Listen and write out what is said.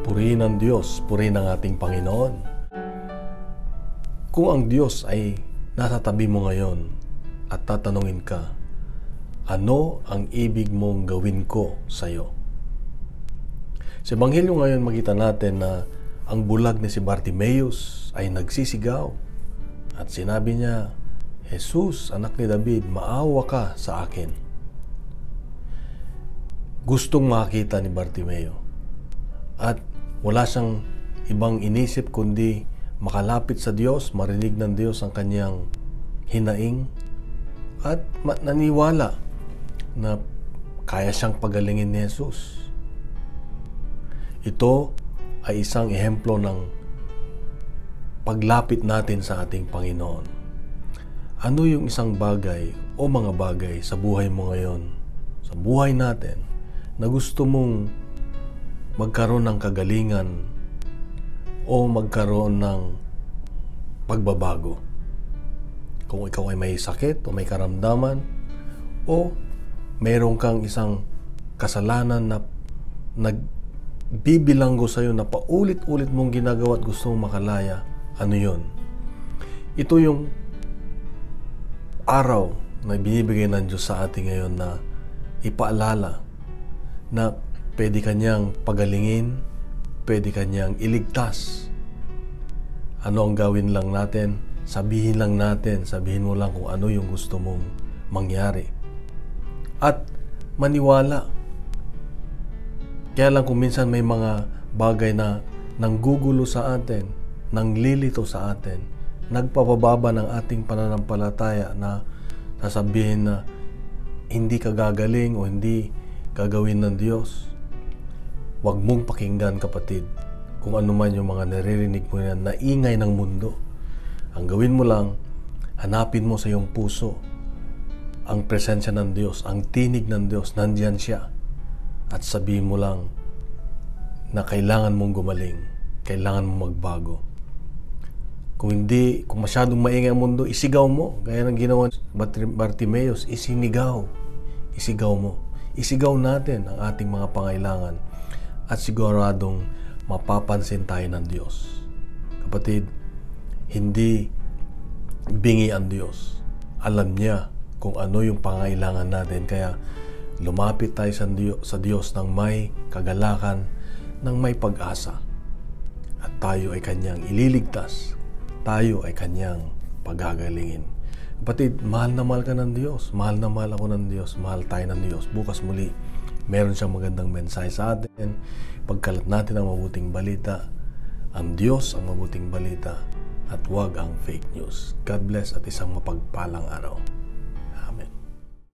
Purihin ang Diyos, purihin ang ating Panginoon. Kung ang Diyos ay nasa tabi mo ngayon at tatanungin ka, ano ang ibig mong gawin ko sa iyo? Sa Ebanghelyo ngayon makita natin na ang bulag ni si Bartimeus ay nagsisigaw at sinabi niya, Jesus, anak ni David, maawa ka sa akin. Gustong makita ni Bartimeo at wala siyang ibang inisip kundi makalapit sa Diyos, marinig ng Diyos ang kanyang hinaing at naniwala na kaya siyang pagalingin ni Jesus. Ito ay isang ehemplo ng paglapit natin sa ating Panginoon. Ano yung isang bagay o mga bagay sa buhay mo ngayon, sa buhay natin, na gusto mong magkaroon ng kagalingan o magkaroon ng pagbabago? Kung ikaw ay may sakit o may karamdaman o mayroon kang isang kasalanan na nagbibilanggo sa iyo na paulit-ulit mong ginagawa at gusto mong makalaya, ano yun? Ito yung araw na binibigay ng Diyos sa atin ngayon na ipaalala na pwede kanyang pagalingin, pwede kanyang iligtas. Ano ang gawin lang natin? Sabihin mo lang kung ano yung gusto mong mangyari. At maniwala. Kaya lang kung minsan may mga bagay na nanggugulo sa atin, nanglilito sa atin, nagpapababa ng ating pananampalataya na sasabihin na hindi ka gagaling o hindi gagawin ng Diyos. Huwag mong pakinggan, kapatid, kung ano man yung mga naririnig mo yan na ingay ng mundo. Ang gawin mo lang, hanapin mo sa iyong puso ang presensya ng Diyos, ang tinig ng Diyos, nandiyan siya. At sabihin mo lang na kailangan mong gumaling, kailangan mong magbago. Kung masyadong maingay ang mundo, isigaw mo. Gaya ng ginawa ni Bartimeus, isigaw mo. Isigaw natin ang ating mga pangailangan at siguradong mapapansin tayo ng Diyos. Kapatid, hindi bingi ang Diyos. Alam niya kung ano yung pangailangan natin. Kaya lumapit tayo sa Diyos ng may kagalakan, ng may pag-asa. At tayo ay kanyang ililigtas. Tayo ay kanyang pagagalingin. Kapatid, mahal na mahal ka ng Diyos. Mahal na mahal ako ng Diyos. Mahal tayo ng Diyos. Bukas muli, meron siyang magandang mensahe sa atin. Pagkalat natin ang mabuting balita. Ang Diyos ang mabuting balita. At huwag ang fake news. God bless at isang mapagpalang araw.